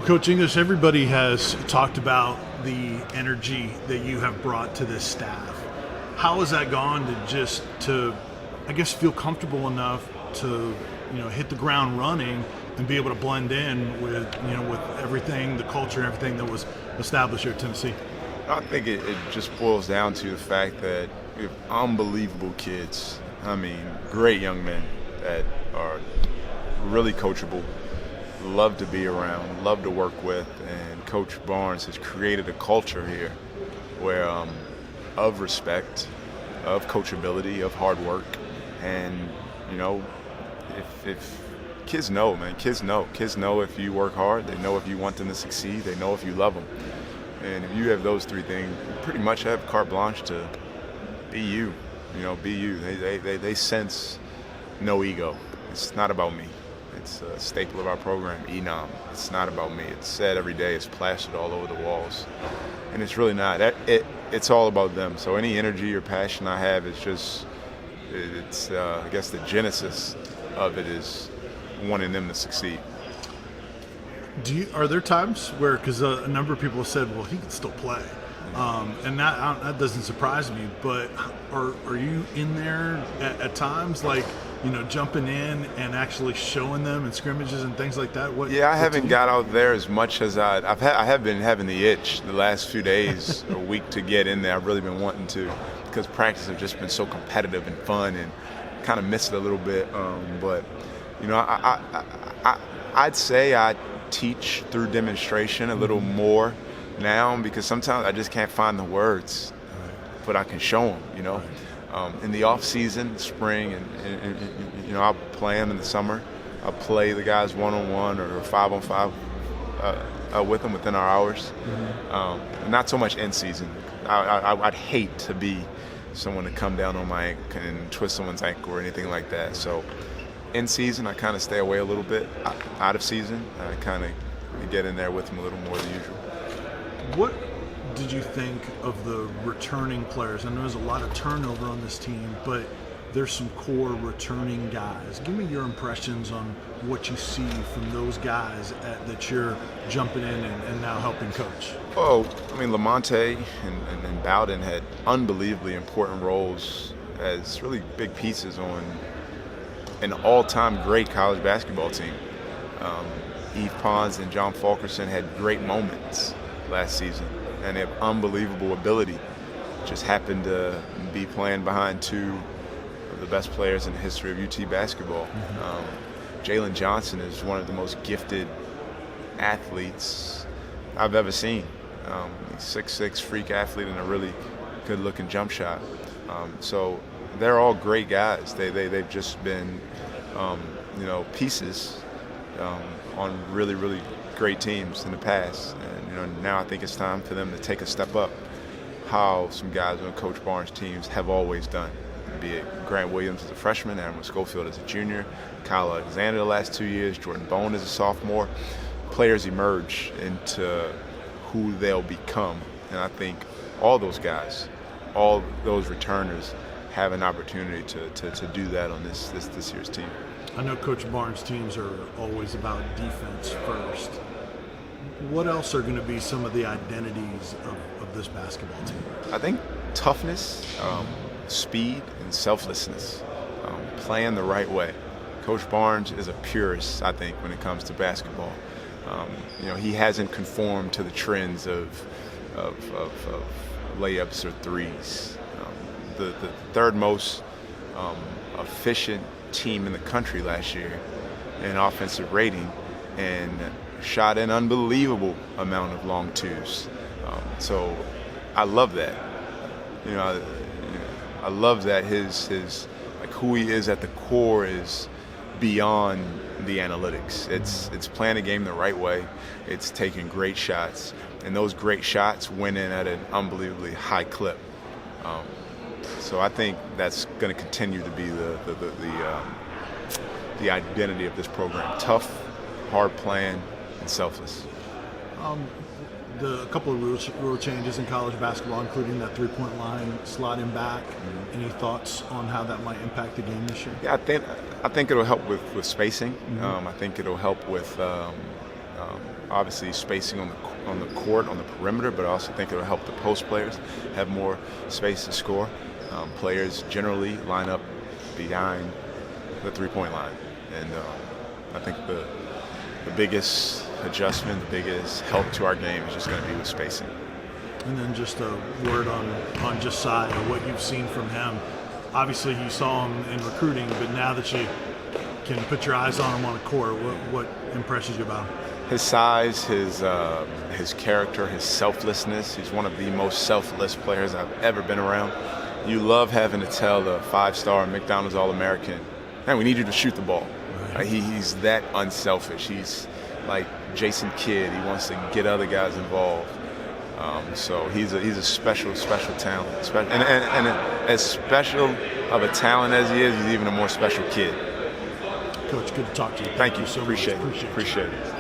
Coach English, everybody has talked about the energy that you have brought to this staff. How has that gone to I guess, feel comfortable enough to, hit the ground running and be able to blend in with, with everything, the culture and everything that was established here at Tennessee? I think it just boils down to the fact that we have unbelievable kids. I mean, great young men that are really coachable, love to be around, love to work with, and Coach Barnes has created a culture here where of respect, of coachability, of hard work, and if kids know, man, kids know if you work hard, they know if you want them to succeed, they know if you love them, and if you have those three things, you pretty much have carte blanche to be you, be you. They sense no ego. It's not about me. It's a staple of our program, Enom. It's not about me. It's said every day. It's plastered all over the walls. And it's really not. It's all about them. So any energy or passion I have is just, I guess the genesis of it is wanting them to succeed. Are there times where, because a number of people have said, well, he can still play, and that doesn't surprise me, but are you in there at times, like, jumping in and actually showing them in scrimmages and things like that? I haven't got out there as much as I have been having the itch the last few days, a week to get in there. I've really been wanting to, because practice have just been so competitive and fun, and kind of missed it a little bit. But I'd say I teach through demonstration a little more now, because sometimes I just can't find the words, but I can show them. In the off season, spring, and I'll play them in the summer. I'll play the guys 1-on-1 or 5-on-5 with them within our hours. Not so much in season. I'd hate to be someone to come down on my ankle and twist someone's ankle or anything like that. So in season, I kind of stay away a little bit. Out of season, I kind of get in there with them a little more than usual. What did you think of the returning players? I know there's a lot of turnover on this team, but there's some core returning guys. Give me your impressions on what you see from those guys that you're jumping in and now helping coach. Oh, I mean, Lamonte and Bowden had unbelievably important roles as really big pieces on an all-time great college basketball team. Eve Pons and John Fulkerson had great moments last season, and they have unbelievable ability. Just happened to be playing behind two of the best players in the history of UT basketball. Jalen Johnson is one of the most gifted athletes I've ever seen. He's 6'6", freak athlete, and a really good-looking jump shot. So they're all great guys. They've just been, pieces on really, really great teams in the past. And now I think it's time for them to take a step up, how some guys on Coach Barnes' teams have always done. Be it Grant Williams as a freshman, Aaron Schofield as a junior, Kyle Alexander the last 2 years, Jordan Bone as a sophomore. Players emerge into who they'll become. And I think all those guys, all those returners, have an opportunity to do that on this year's team. I know Coach Barnes' teams are always about defense first. What else are going to be some of the identities of this basketball team? I think toughness, speed, and selflessness, playing the right way. Coach Barnes is a purist, I think, when it comes to basketball. He hasn't conformed to the trends of layups or threes. The third most efficient team in the country last year in offensive rating, and shot an unbelievable amount of long twos. So I love that. I love that his who he is at the core is beyond the analytics. It's playing the game the right way. It's taking great shots, and those great shots went in at an unbelievably high clip. So I think that's going to continue to be the identity of this program: tough, hard playing, and selfless. A couple of rule changes in college basketball, including that three-point line sliding back. Any thoughts on how that might impact the game this year? Yeah, I think it'll help with spacing. I think it'll help with Obviously, spacing on the court, on the perimeter, but I also think it'll help the post players have more space to score. Players generally line up behind the three-point line, and I think the biggest adjustment, the biggest help to our game is just going to be with spacing. And then just a word on Josiah, what you've seen from him. Obviously, you saw him in recruiting, but now that you can put your eyes on him on the court, what impresses you about him? His size, his character, his selflessness. He's one of the most selfless players I've ever been around. You love having to tell the 5-star McDonald's All-American, man, we need you to shoot the ball. Right. He's that unselfish. He's like Jason Kidd. He wants to get other guys involved. So he's a special talent. And as special of a talent as he is, he's even a more special kid. Coach, good to talk to you. Thank you. So Appreciate much. it. Appreciate it.